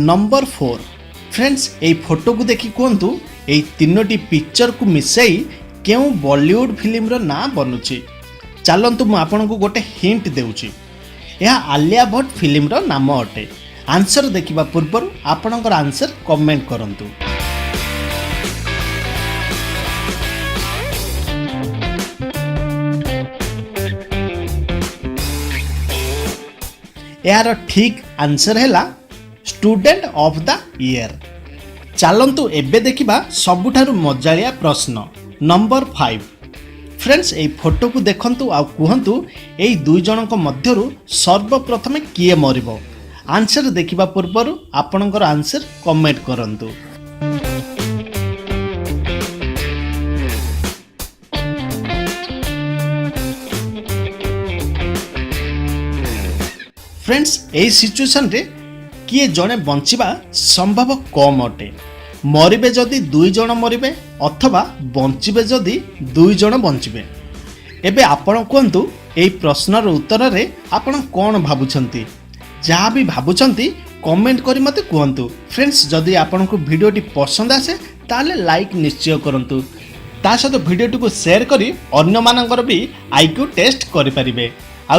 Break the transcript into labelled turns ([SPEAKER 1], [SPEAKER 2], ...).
[SPEAKER 1] Number 4 friends ये photo को देखि कहतु यही तीनोटी पिक्चर को मिसाई क्यों बॉलीवुड फिल्म ना बनूची। चलतु मु आपन को गोटे हिंट देउची। यह आलिया भट्ट फिल्म नाम अटे। आंसर देखिबा पूर्व आपणकर आंसर कमेंट करंतु। यार ठीक आंसर हैला स्टूडेंट ऑफ द ईयर। चलंतु एबे देखिबा सबुठारु मजालिया प्रश्न नंबर 5 फ्रेंड्स ए फोटो को देखंतु आ कहंतु एई दुई जनक मध्यरु सर्वप्रथम किए मरिबो। आंसर देखिबा पूर्व आपणकर आंसर कमेंट करंतु। फ्रेंड्स ए सिचुएशन रे किए जड़े बंचिबा संभव कम अटे। मरिबे जदि दुई जण मरिबे अथवा बंचिबे जदि दुई जण बंचिबे। एबे आपण कहंतु एई प्रश्नर उत्तर रे आपण कोन भाबुछंती। जहाँ भी भाबुछंती कमेंट करी मते कहंतु। फ्रेंड्स जदि आपण को वीडियोटी पसंद आसे ताले लाइक निश्चय करंतु। ता सहित वीडियोटी को शेयर करी अन्य मानकर भी आईक्यू टेस्ट करि परिबे। आ